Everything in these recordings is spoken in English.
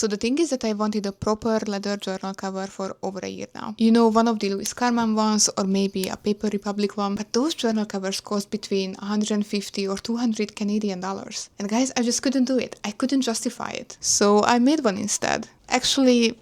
So the thing is that I wanted a proper leather journal cover for over a year now. You know, one of the Louise Carmen ones or maybe a Paper Republic one, but those journal covers cost between 150 or 200 Canadian dollars. And guys, I just couldn't do it. I couldn't justify it. So I made one instead. Actually,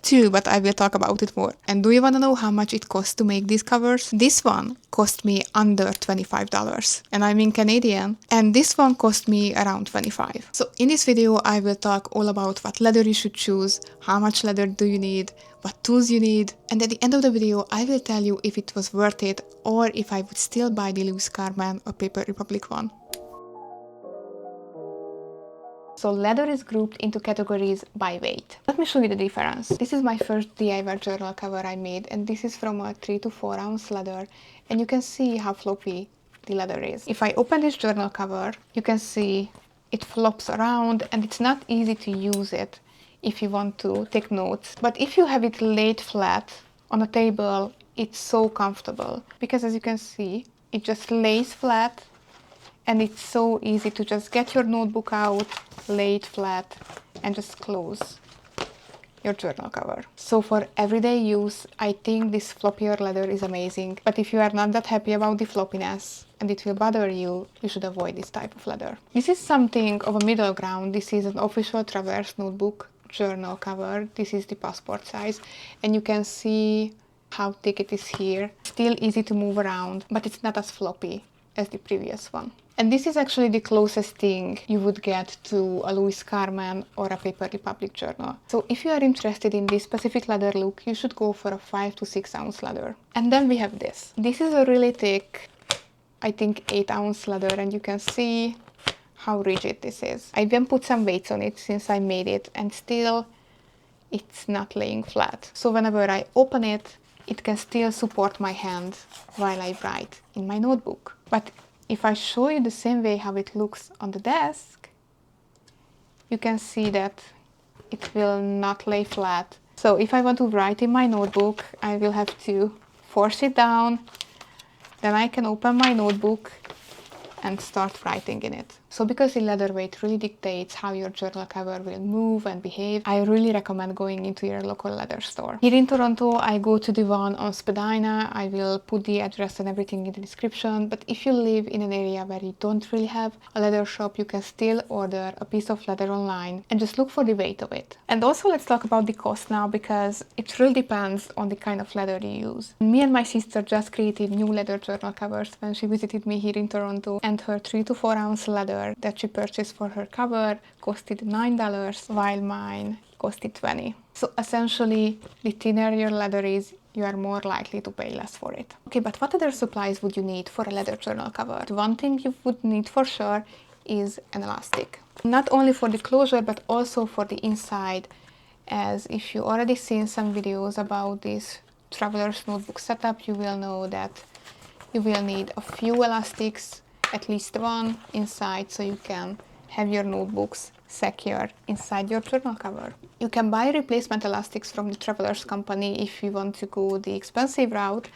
two, but I will talk about it more. And do you want to know how much it cost to make these covers? This one cost me under $25, and I'm in Canadian, and this one cost me around 25. So in this video, I will talk all about what leather you should choose, how much leather do you need, what tools you need, and at the end of the video, I will tell you if it was worth it or if I would still buy the Louise Carmen or Paper Republic one. So leather is grouped into categories by weight. Let me show you the difference. This is my first DIY journal cover I made, and this is from a 3 to 4 ounce leather, and you can see how floppy the leather is. If I open this journal cover, you can see it flops around, and it's not easy to use it if you want to take notes. But if you have it laid flat on a table, it's so comfortable because, as you can see, it just lays flat. And it's so easy to just get your notebook out, lay it flat, and just close your journal cover. So for everyday use, I think this floppier leather is amazing. But if you are not that happy about the floppiness and it will bother you, you should avoid this type of leather. This is something of a middle ground. This is an official Traverse notebook journal cover. This is the passport size, and you can see how thick it is here. Still easy to move around, but it's not as floppy as the previous one. And this is actually the closest thing you would get to a Louise Carmen or a Paper Republic journal. So if you are interested in this specific leather look, you should go for a 5 to 6 ounce leather. And then we have this. This is a really thick, I think 8 ounce leather, and you can see how rigid this is. I even put some weights on it since I made it, and still it's not laying flat. So whenever I open it, it can still support my hand while I write in my notebook. But if I show you the same way how it looks on the desk, you can see that it will not lay flat. So if I want to write in my notebook, I will have to force it down. Then I can open my notebook and start writing in it. So because the leather weight really dictates how your journal cover will move and behave, I really recommend going into your local leather store. Here in Toronto, I go to the one on Spadina. I will put the address and everything in the description, but if you live in an area where you don't really have a leather shop, you can still order a piece of leather online and just look for the weight of it. And also let's talk about the cost now, because it really depends on the kind of leather you use. Me and my sister just created new leather journal covers when she visited me here in Toronto, and her 3 to 4 ounce leather that she purchased for her cover costed $9, while mine costed $20. So essentially, the thinner your leather is, you are more likely to pay less for it. Okay, but what other supplies would you need for a leather journal cover? One thing you would need for sure is an elastic. Not only for the closure, but also for the inside, as if you already seen some videos about this traveler's notebook setup, you will know that you will need a few elastics, at least one inside, so you can have your notebooks secure inside your journal cover. You can buy replacement elastics from the Travelers company if you want to go the expensive route,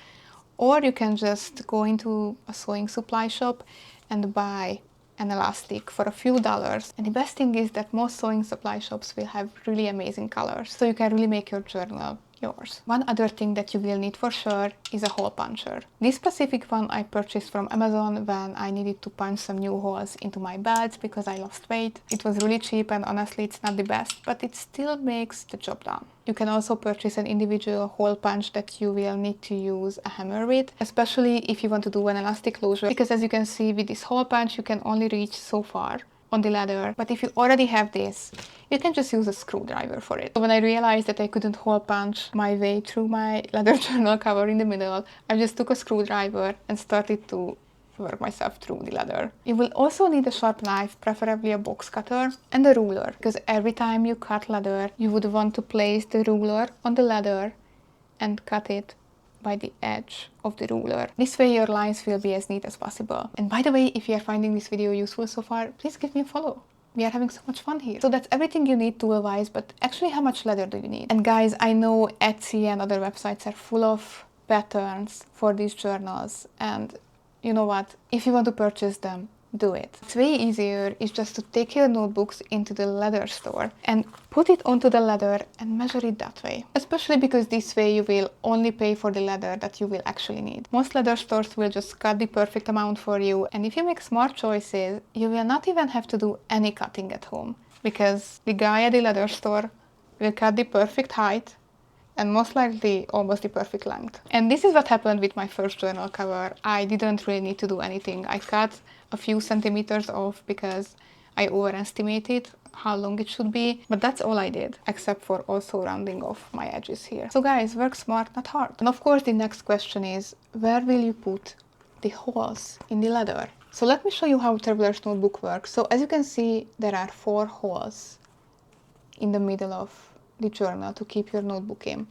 or you can just go into a sewing supply shop and buy an elastic for a few dollars. And the best thing is that most sewing supply shops will have really amazing colors, so you can really make your journal yours. One other thing that you will need for sure is a hole puncher. This specific one I purchased from Amazon when I needed to punch some new holes into my belts because I lost weight. It was really cheap, and honestly it's not the best, but it still makes the job done. You can also purchase an individual hole punch that you will need to use a hammer with, especially if you want to do an elastic closure, because as you can see with this hole punch you can only reach so far on the leather. But if you already have this, you can just use a screwdriver for it. So when I realized that I couldn't hole punch my way through my leather journal cover in the middle, I just took a screwdriver and started to work myself through the leather. You will also need a sharp knife, preferably a box cutter, and a ruler, because every time you cut leather, you would want to place the ruler on the leather and cut it by the edge of the ruler. This way your lines will be as neat as possible. And by the way, if you are finding this video useful so far, please give me a follow. We are having so much fun here. So that's everything you need tool-wise, but actually how much leather do you need? And guys, I know Etsy and other websites are full of patterns for these journals, and you know what? If you want to purchase them, do it. It's way easier is just to take your notebooks into the leather store and put it onto the leather and measure it that way. Especially because this way you will only pay for the leather that you will actually need. Most leather stores will just cut the perfect amount for you, and if you make smart choices, you will not even have to do any cutting at home, because the guy at the leather store will cut the perfect height and most likely almost the perfect length. And this is what happened with my first journal cover. I didn't really need to do anything. I cut a few centimeters off because I overestimated how long it should be, but that's all I did, except for also rounding off my edges here. So guys, work smart, not hard. And of course the next question is, where will you put the holes in the leather? So let me show you how Traveler's Notebook works. So as you can see, there are 4 holes in the middle of the journal to keep your notebook in.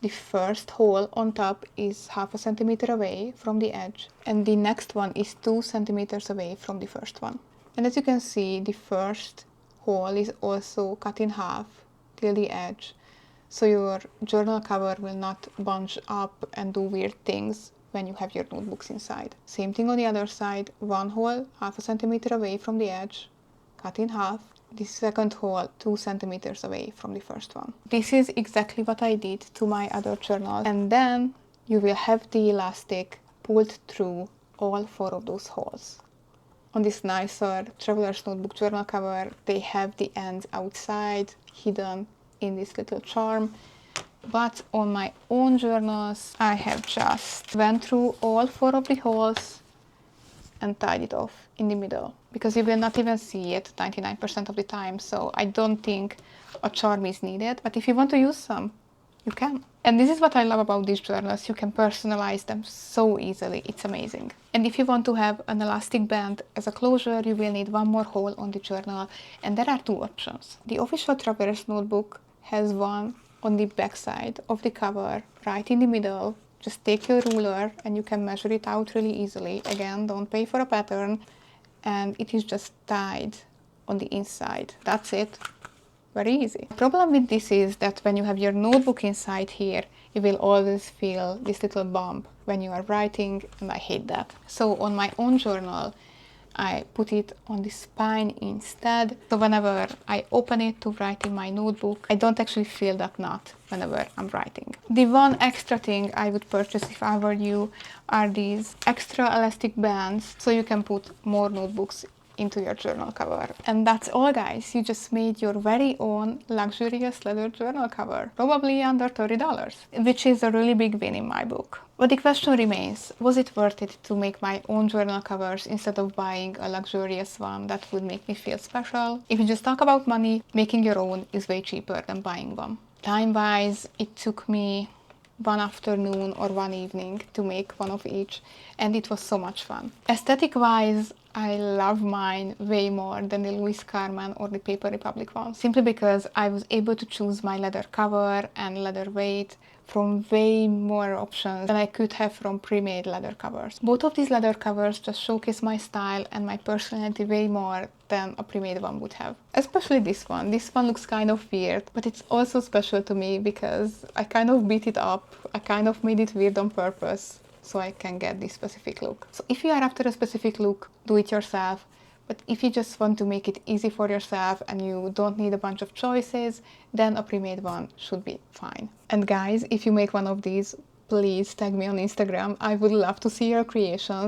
The first hole on top is 1/2 centimeter away from the edge, and the next one is 2 centimeters away from the first one. And as you can see, the first hole is also cut in half till the edge, so your journal cover will not bunch up and do weird things when you have your notebooks inside. Same thing on the other side, one hole 1/2 centimeter away from the edge, cut in half. The second hole 2 centimeters away from the first one. This is exactly what I did to my other journal, and then you will have the elastic pulled through all 4 of those holes. On this nicer Traveler's Notebook journal cover, they have the ends outside, hidden in this little charm. But on my own journals, I have just went through all 4 of the holes and tied it off in the middle, because you will not even see it 99% of the time, so I don't think a charm is needed, but if you want to use some, you can. And this is what I love about these journals, you can personalize them so easily, it's amazing. And if you want to have an elastic band as a closure, you will need 1 more hole on the journal, and there are 2 options. The official Traveler's Notebook has one on the back side of the cover, right in the middle. Just take your ruler and you can measure it out really easily. Again, don't pay for a pattern, and it is just tied on the inside. That's it. Very easy. The problem with this is that when you have your notebook inside here, you will always feel this little bump when you are writing, and I hate that. So on my own journal, I put it on the spine instead. So whenever I open it to write in my notebook, I don't actually feel that knot whenever I'm writing. The one extra thing I would purchase if I were you are these extra elastic bands, so you can put more notebooks into your journal cover. And that's all, guys. You just made your very own luxurious leather journal cover, probably under $30, which is a really big win in my book. But the question remains, was it worth it to make my own journal covers instead of buying a luxurious one that would make me feel special? If you just talk about money, making your own is way cheaper than buying one. Time-wise, it took me 1 afternoon or 1 evening to make one of each, and it was so much fun. Aesthetic-wise, I love mine way more than the Louise Carmen or the Paper Republic one, simply because I was able to choose my leather cover and leather weight from way more options than I could have from pre-made leather covers. Both of these leather covers just showcase my style and my personality way more than a pre-made one would have. Especially this one. This one looks kind of weird, but it's also special to me because I kind of beat it up. I kind of made it weird on purpose so I can get this specific look. So if you are after a specific look, do it yourself. But if you just want to make it easy for yourself and you don't need a bunch of choices, then a pre-made one should be fine. And guys, if you make one of these, please tag me on Instagram. I would love to see your creations.